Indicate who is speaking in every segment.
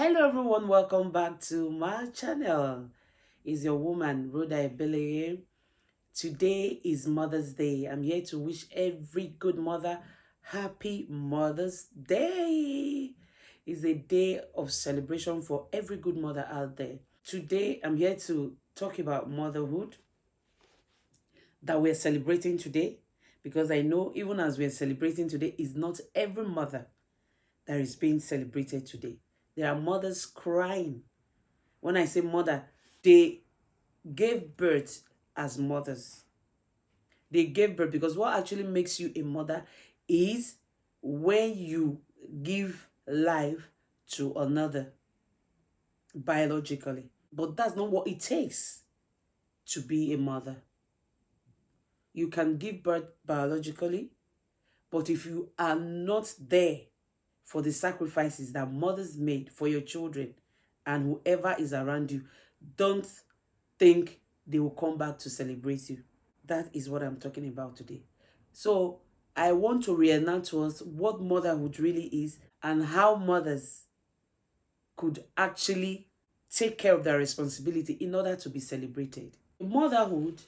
Speaker 1: Hello everyone, welcome back to my channel. It's your woman Rhoda Ebele. Today is Mother's Day. I'm here to wish every good mother happy Mother's Day. It's a day of celebration for every good mother out there. Today I'm here to talk about motherhood that we're celebrating today, because I know even as we're celebrating today, it's not every mother that is being celebrated today. There are mothers crying. When I say mother, they gave birth as mothers. They gave birth because what actually makes you a mother is when you give life to another biologically. But that's not what it takes to be a mother. You can give birth biologically, but if you are not there for the sacrifices that mothers made for your children and whoever is around you, don't think they will come back to celebrate you. That is what I'm talking about today. So I want to reenact to us what motherhood really is and how mothers could actually take care of their responsibility in order to be celebrated. Motherhood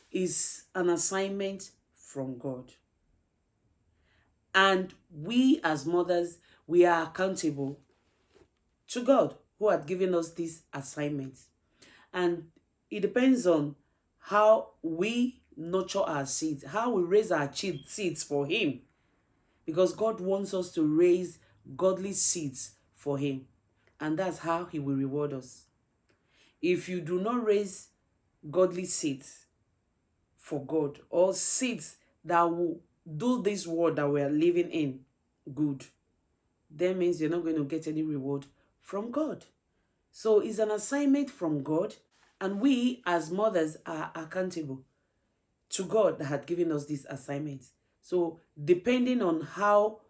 Speaker 1: is an assignment from God. And we as mothers, we are accountable to God who had given us these assignments. And it depends on how we nurture our seeds, how we raise our seeds for Him. Because God wants us to raise godly seeds for Him. And that's how He will reward us. If you do not raise godly seeds for God, or seeds that will do this world that we are living in good, that means you're not going to get any reward from God. So it's an assignment from God, and we as mothers are accountable to God that had given us these assignments. So depending on how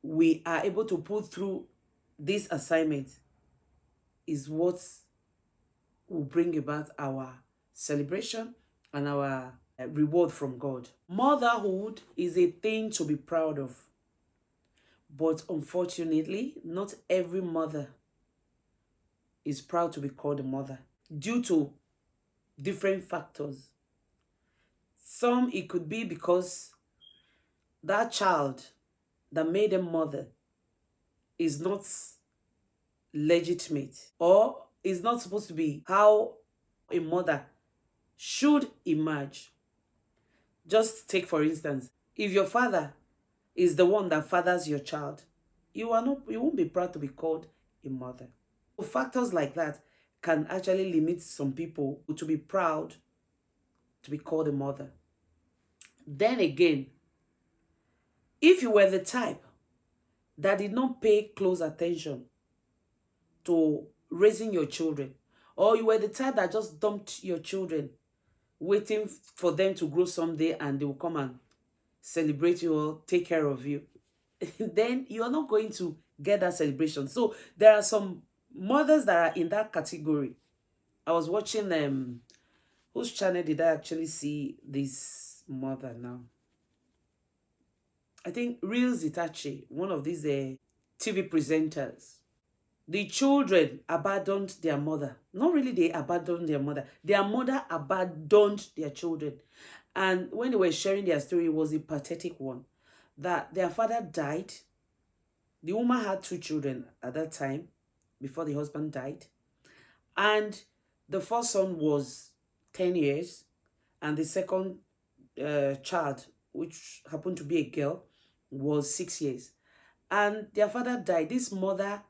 Speaker 1: we are able to put through this assignment is what will bring about our celebration and our reward from God. Motherhood is a thing to be proud of. But unfortunately, not every mother is proud to be called a mother due to different factors. Some, it could be because that child that made them mother is not legitimate, or is not supposed to be how a mother should emerge. Just take for instance, if your father is the one that fathers your child, you won't be proud to be called a mother. So factors like that can actually limit some people to be proud to be called a mother. Then again, if you were the type that did not pay close attention to raising your children, or you were the type that just dumped your children, waiting for them to grow someday and they will come and celebrate you or take care of you, then you are not going to get that celebration. So there are some mothers that are in that category. I was watching whose channel did I actually see this mother now? I think Real Zitachi, one of these TV presenters. The children abandoned their mother. Not really they abandoned their mother. Their mother abandoned their children. And when they were sharing their story, it was a pathetic one. That their father died. The woman had 2 children at that time, before the husband died. And the first son was 10 years. And the second child, which happened to be a girl, was 6 years. And their father died. This mother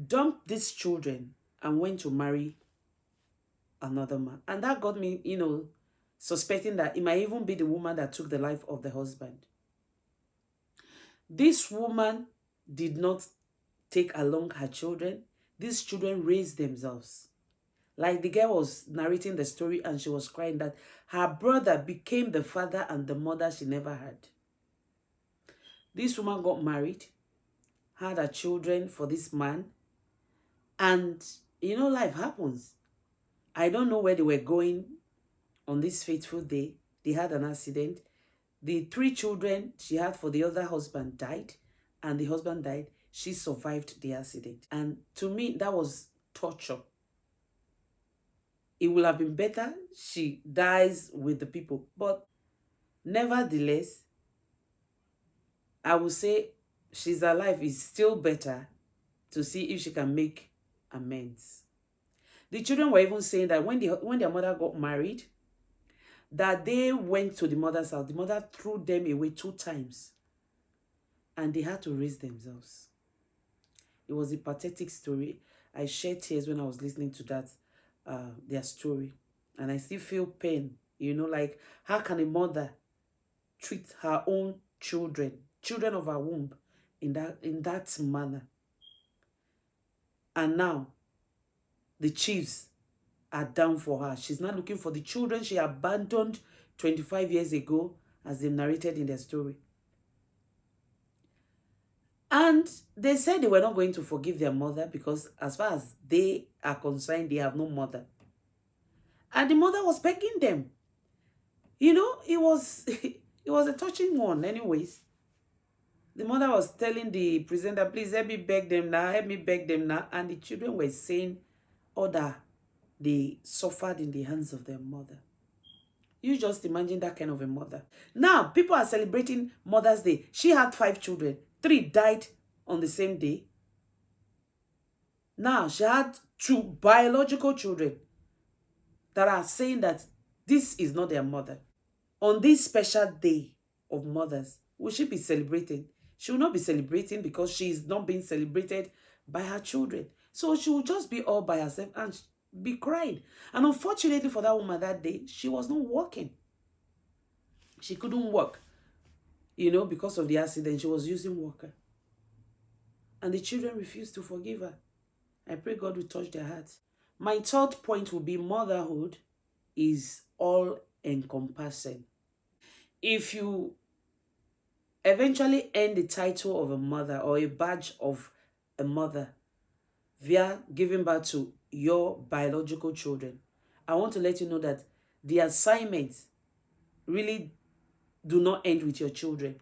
Speaker 1: dumped these children and went to marry another man. And that got me, suspecting that it might even be the woman that took the life of the husband. This woman did not take along her children. These children raised themselves. Like the girl was narrating the story and she was crying that her brother became the father and the mother she never had. This woman got married, had her children for this man, and life happens. I don't know where they were going on this fateful day. They had an accident. The 3 children she had for the other husband died, and the husband died. she survived the accident. And to me, that was torture. It would have been better she dies with the people. But nevertheless, I would say she's alive is still better to see if she can make amends. The children were even saying that when their mother got married, that they went to the mother's house. The mother threw them away 2 times and they had to raise themselves. It was a pathetic story. I shed tears when I was listening to that, their story. And I still feel pain, like how can a mother treat her own children of her womb in that manner? And now the chiefs are down for her. She's not looking for the children she abandoned 25 years ago, as they narrated in their story. And they said they were not going to forgive their mother because as far as they are concerned, they have no mother. And the mother was begging them. It was it was a touching one anyways. The mother was telling the presenter, please help me beg them now, help me beg them now. And the children were saying all that they suffered in the hands of their mother. You just imagine that kind of a mother. Now, people are celebrating Mother's Day. She had 5 children. 3 died on the same day. Now, she had 2 biological children that are saying that this is not their mother. On this special day of mothers, will she be celebrating? She will not be celebrating because she is not being celebrated by her children. So she will just be all by herself and be crying. And unfortunately for that woman that day, she was not working. She couldn't work, because of the accident. She was using walker. And the children refused to forgive her. I pray God will touch their hearts. My third point will be motherhood is all encompassing. If you eventually earn the title of a mother or a badge of a mother via giving birth to your biological children, I want to let you know that the assignments really do not end with your children.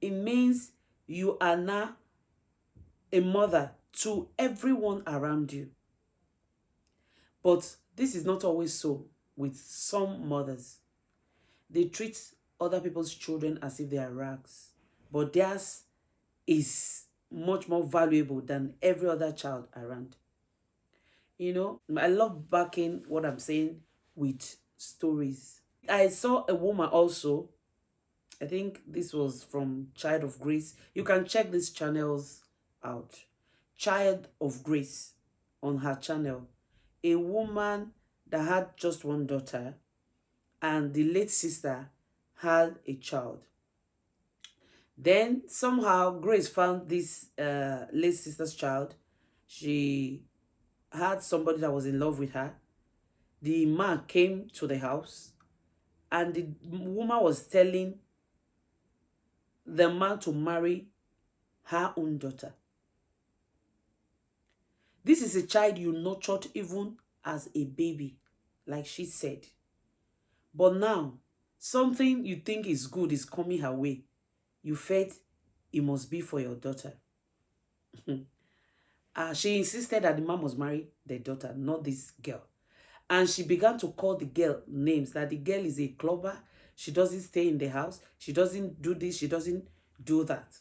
Speaker 1: It means you are now a mother to everyone around you. But this is not always so with some mothers. They treat other people's children as if they are rags. But theirs is much more valuable than every other child around. I love backing what I'm saying with stories. I saw a woman also, I think this was from Child of Grace. You can check these channels out. Child of Grace on her channel. A woman that had just one daughter and the late sister had a child. Then somehow Grace found this late sister's child. She had somebody that was in love with her. The man came to the house and the woman was telling the man to marry her own daughter. This is a child you nurtured even as a baby, like she said. But now, something you think is good is coming her way. You felt it must be for your daughter. She insisted that the man must marry the daughter, not this girl. And she began to call the girl names, that the girl is a clubber. She doesn't stay in the house. She doesn't do this. She doesn't do that.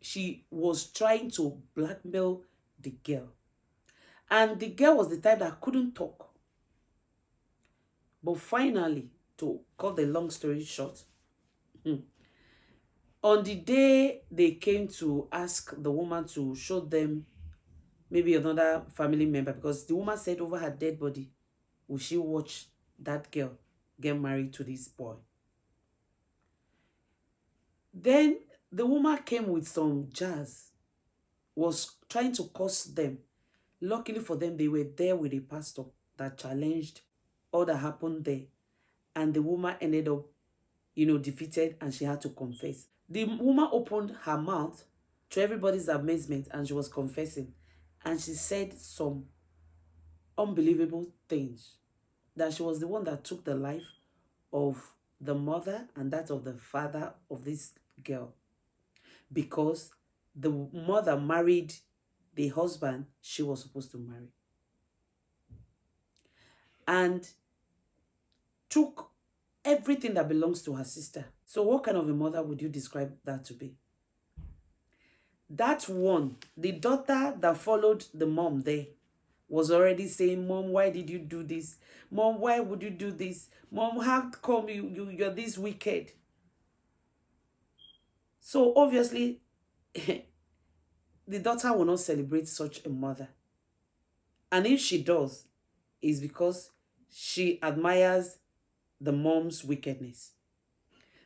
Speaker 1: She was trying to blackmail the girl. And the girl was the type that couldn't talk. But finally, to cut the long story short, on the day they came to ask the woman to show them maybe another family member, because the woman said over her dead body, will she watch that girl get married to this boy? Then the woman came with some jars, was trying to curse them. Luckily for them, they were there with a pastor that challenged all that happened there. And the woman ended up, defeated, and she had to confess. The woman opened her mouth to everybody's amazement and she was confessing. And she said some unbelievable things. That she was the one that took the life of the mother and that of the father of this girl. Because the mother married the husband she was supposed to marry and took everything that belongs to her sister. So what kind of a mother would you describe that to be? That one, the daughter that followed the mom there, was already saying, Mom, why did you do this? Mom, why would you do this? Mom, how come you're this wicked? So obviously, the daughter will not celebrate such a mother. And if she does, it's because she admires the mom's wickedness.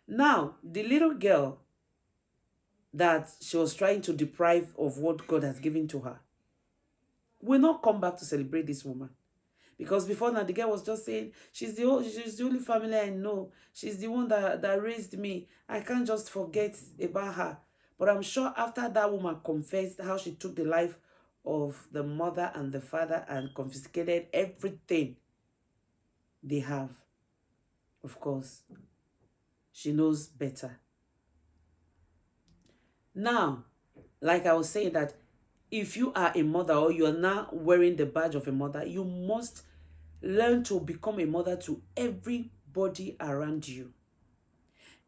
Speaker 1: Now, the little girl that she was trying to deprive of what God has given to her will not come back to celebrate this woman. Because before now, the girl was just saying, she's the only family I know. She's the one that raised me. I can't just forget about her. But I'm sure after that woman confessed how she took the life of the mother and the father and confiscated everything they have, of course, she knows better. Now, like I was saying, that if you are a mother or you are now wearing the badge of a mother, you must learn to become a mother to everybody around you.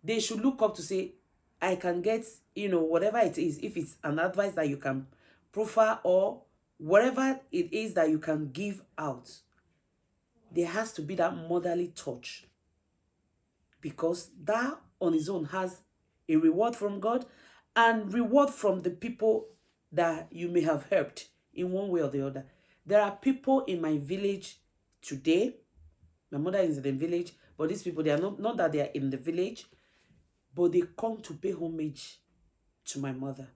Speaker 1: They should look up to say, I can get, whatever it is, if it's an advice that you can proffer or whatever it is that you can give out, there has to be that motherly touch. Because that on its own has a reward from God and reward from the people that you may have helped in one way or the other. There are people in my village today. My mother is in the village, but these people, they are not that they are in the village, but they come to pay homage to my mother.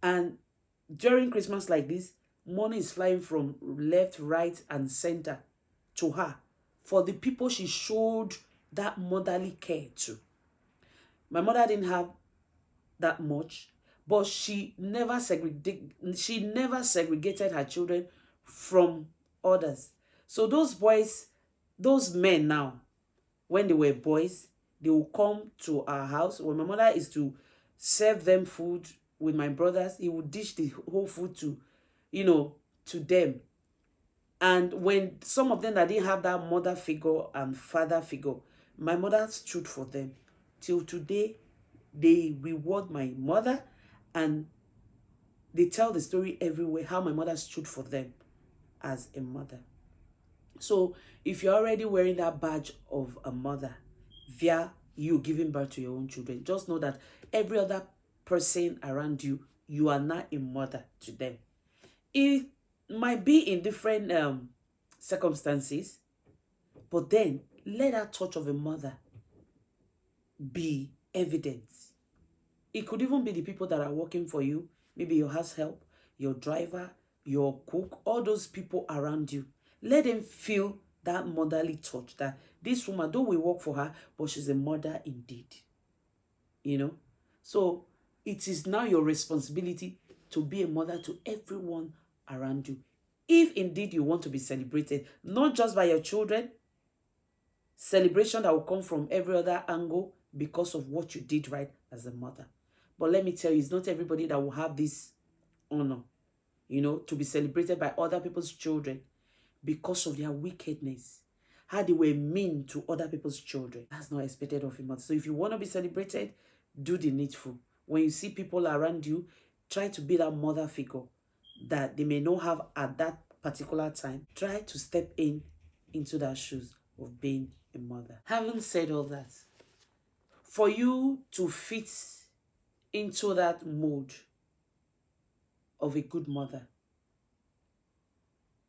Speaker 1: And during Christmas like this, money is flying from left, right, and center to her for the people she showed that motherly care to. My mother didn't have that much, but she never segregated her children from others. So those boys, those men now, when they were boys, they will come to our house. When my mother is to serve them food with my brothers, he would dish the whole food to them. And when some of them that didn't have that mother figure and father figure, my mother stood for them. Till today, they reward my mother and they tell the story everywhere how my mother stood for them as a mother. So if you're already wearing that badge of a mother via you giving birth to your own children, just know that every other person around you, you are not a mother to them. It might be in different circumstances, but then let that touch of a mother be evident. It could even be the people that are working for you, maybe your house help, your driver, your cook, all those people around you. Let them feel that motherly touch, that this woman, though we work for her, but she's a mother indeed. So it is now your responsibility to be a mother to everyone around you. If indeed you want to be celebrated, not just by your children, celebration that will come from every other angle because of what you did right as a mother. But let me tell you, it's not everybody that will have this honor, to be celebrated by other people's children because of their wickedness, how they were mean to other people's children. That's not expected of a mother. So if you want to be celebrated, do the needful. When you see people around you, try to be that mother figure that they may not have at that particular time. Try to step into that shoes of being a mother. Having said all that, for you to fit into that mode of a good mother,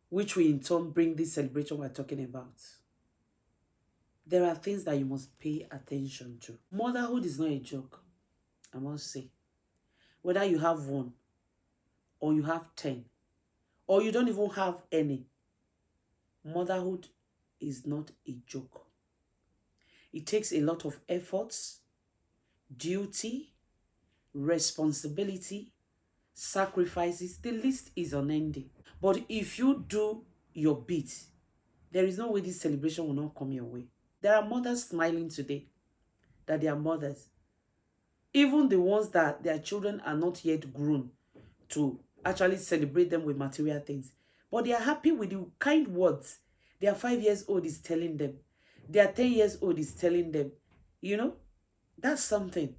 Speaker 1: which will in turn bring this celebration we're talking about, there are things that you must pay attention to. Motherhood is not a joke, I must say. Whether you have one, or you have 10, or you don't even have any, motherhood is not a joke. It takes a lot of efforts, duty, responsibility, sacrifices. The list is unending. But if you do your bit, there is no way this celebration will not come your way. There are mothers smiling today that they are mothers. Even the ones that their children are not yet grown to actually celebrate them with material things. But they are happy with the kind words their 5 years old is telling them. Their 10 years old is telling them. You know, that's something.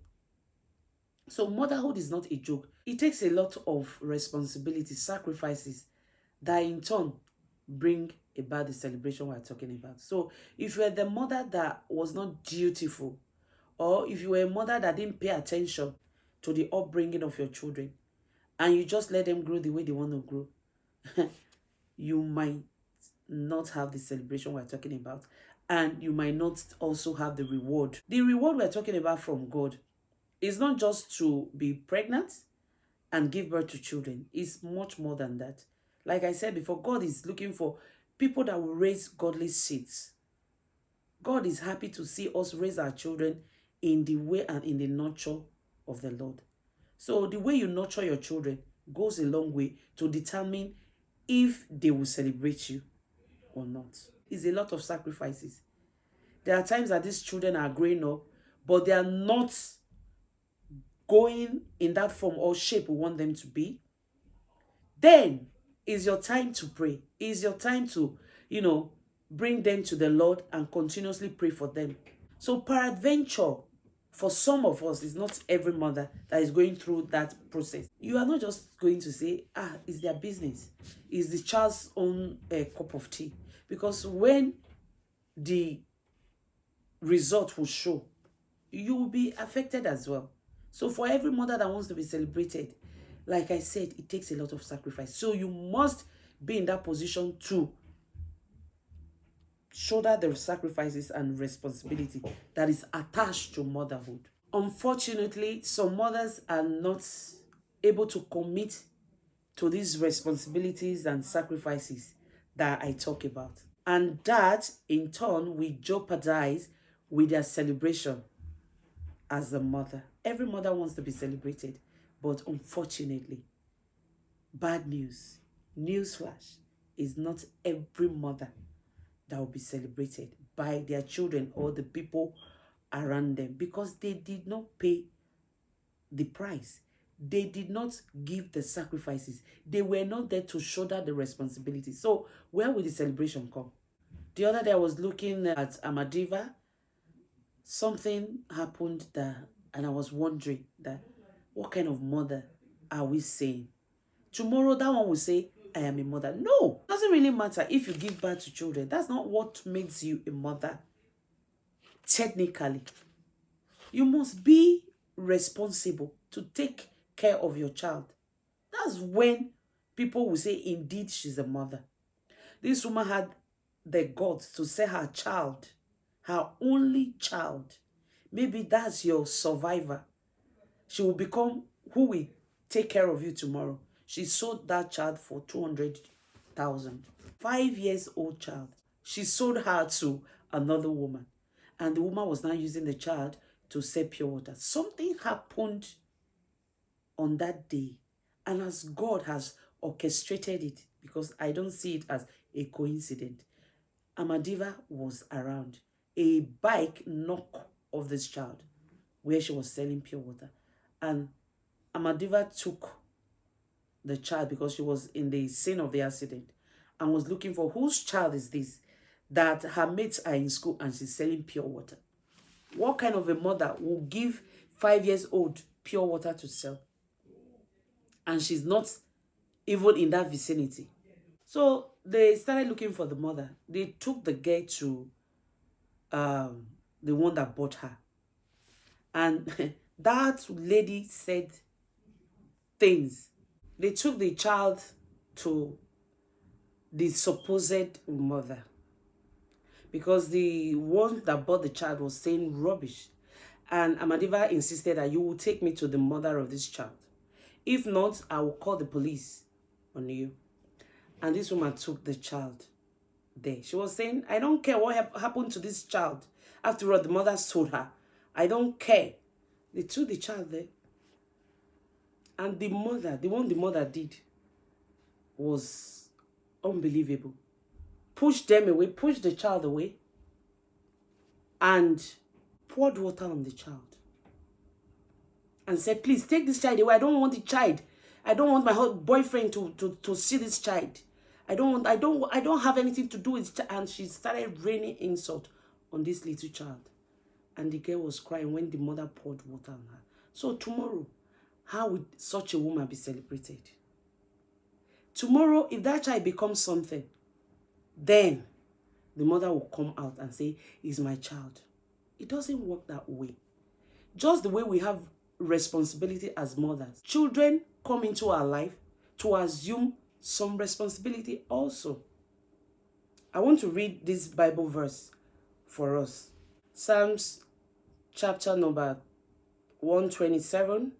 Speaker 1: So motherhood is not a joke. It takes a lot of responsibility, sacrifices that in turn bring about the celebration we're talking about. So if you're the mother that was not dutiful, or if you were a mother that didn't pay attention to the upbringing of your children, and you just let them grow the way they want to grow, you might not have the celebration we're talking about. And you might not also have the reward. The reward we're talking about from God is not just to be pregnant and give birth to children. It's much more than that. Like I said before, God is looking for people that will raise godly seeds. God is happy to see us raise our children in the way and in the nurture of the Lord. So the way you nurture your children goes a long way to determine if they will celebrate you or not. It's a lot of sacrifices. There are times that these children are growing up, but they are not going in that form or shape we want them to be. Then is your time to pray. Is your time to, bring them to the Lord and continuously pray for them. So peradventure, for some of us, it's not every mother that is going through that process. You are not just going to say, it's their business. It's the child's own cup of tea. Because when the result will show, you will be affected as well. So for every mother that wants to be celebrated, like I said, it takes a lot of sacrifice. So you must be in that position to shoulder the sacrifices and responsibility that is attached to motherhood. Unfortunately, some mothers are not able to commit to these responsibilities and sacrifices that I talk about. And that, in turn, will jeopardize with their celebration as a mother. Every mother wants to be celebrated, but unfortunately, bad news, newsflash, is not every mother that will be celebrated by their children or the people around them, because they did not pay the price. They did not give the sacrifices. They were not there to shoulder the responsibility. So where will the celebration come? The other day I was looking at Amadiva. Something happened that, and I was wondering that, what kind of mother are we saying? Tomorrow that one will say, I am a mother. No, it doesn't really matter if you give birth to children. That's not what makes you a mother. Technically, you must be responsible to take care of your child. That's when people will say, indeed, she's a mother. This woman had the guts to say her child, her only child, maybe that's your survivor. She will become who will take care of you tomorrow. She sold that child for 200,000. 5 years old child. She sold her to another woman. And the woman was now using the child to sell pure water. Something happened on that day. And as God has orchestrated it, because I don't see it as a coincidence, Amadiva was around. A bike knocked off this child where she was selling pure water. And Amadiva took the child because she was in the scene of the accident and was looking for whose child is this, that her mates are in school and she's selling pure water. What kind of a mother will give 5 years old pure water to sell? And she's not even in that vicinity. So they started looking for the mother. They took the girl to the one that bought her. And that lady said things. They took the child to the supposed mother, because the one that bought the child was saying rubbish. And Amadiva insisted that you will take me to the mother of this child. If not, I will call the police on you. And this woman took the child there. She was saying, I don't care what happened to this child. After all, the mother told her, I don't care. They took the child there. And the mother, the mother did was unbelievable. Pushed them away, pushed the child away, and poured water on the child. and said, please take this child away. I don't want the child. I don't want my boyfriend to see this child. I don't have anything to do with it. And she started raining insult on this little child. And the girl was crying when the mother poured water on her. So tomorrow, how would such a woman be celebrated? Tomorrow, if that child becomes something, then the mother will come out and say, "He's my child." It doesn't work that way. Just the way we have responsibility as mothers, children come into our life to assume some responsibility also. I want to read this Bible verse for us. Psalms chapter number 127.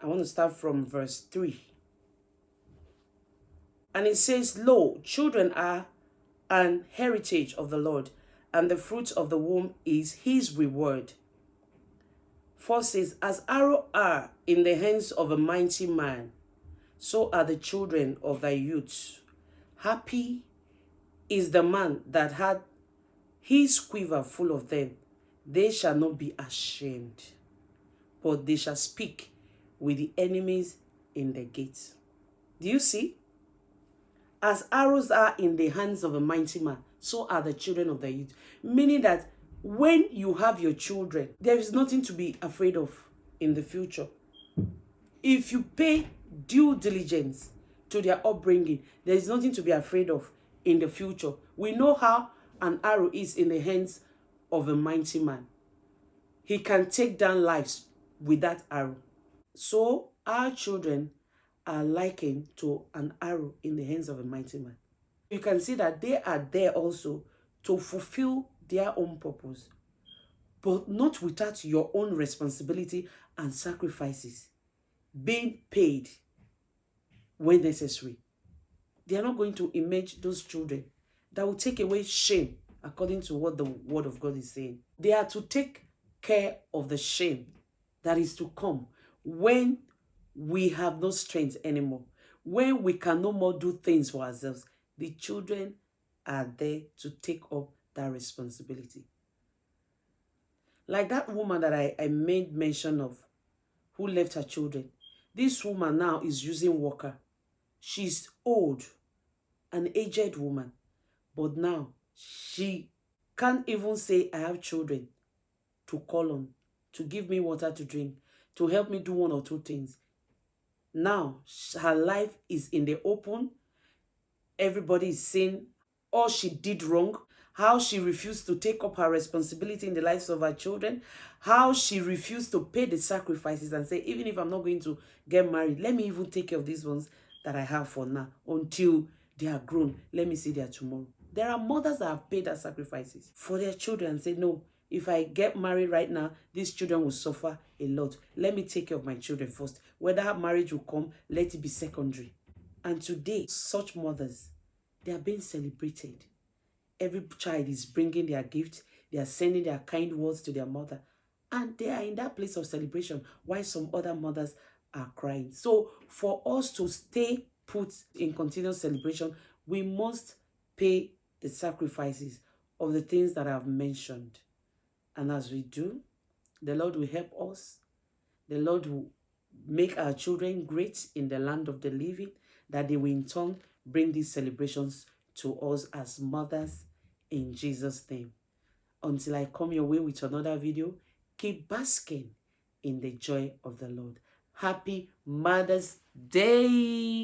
Speaker 1: I want to start from verse 3. And it says, "Lo, children are an heritage of the Lord, and the fruit of the womb is his reward." 4 says, "As arrows are in the hands of a mighty man, so are the children of thy youth. Happy is the man that had his quiver full of them. They shall not be ashamed, but they shall speak with the enemies in the gates." Do you see? As arrows are in the hands of a mighty man, so are the children of the youth. Meaning that when you have your children, there is nothing to be afraid of in the future. If you pay due diligence to their upbringing, there is nothing to be afraid of in the future. We know how an arrow is in the hands of a mighty man. He can take down lives with that arrow. So our children are likened to an arrow in the hands of a mighty man. You can see that they are there also to fulfill their own purpose, but not without your own responsibility and sacrifices being paid when necessary. They are not going to image those children. That will take away shame, according to what the word of God is saying. They are to take care of the shame that is to come when we have no strength anymore, when we can no more do things for ourselves. The children are there to take up that responsibility. Like that woman that I made mention of, who left her children. This woman now is using walker. She's old, an aged woman, but now she can't even say, "I have children to call on, to give me water to drink, to help me do one or two things." Now, her life is in the open. Everybody is seeing all she did wrong, how she refused to take up her responsibility in the lives of her children, how she refused to pay the sacrifices and say, even if I'm not going to get married, let me even take care of these ones that I have for now until they are grown. Let me see their tomorrow. There are mothers that have paid their sacrifices for their children and say, no, if I get married right now, these children will suffer a lot. Let me take care of my children first. Whether marriage will come, let it be secondary. And today, such mothers, they are being celebrated. Every child is bringing their gift. They are sending their kind words to their mother. And they are in that place of celebration while some other mothers are crying. So for us to stay put in continuous celebration, we must pay the sacrifices of the things that I've mentioned. And as we do, the Lord will help us. The Lord will make our children great in the land of the living, that they will in turn bring these celebrations to us as mothers in Jesus' name. Until I come your way with another video, keep basking in the joy of the Lord. Happy Mother's Day!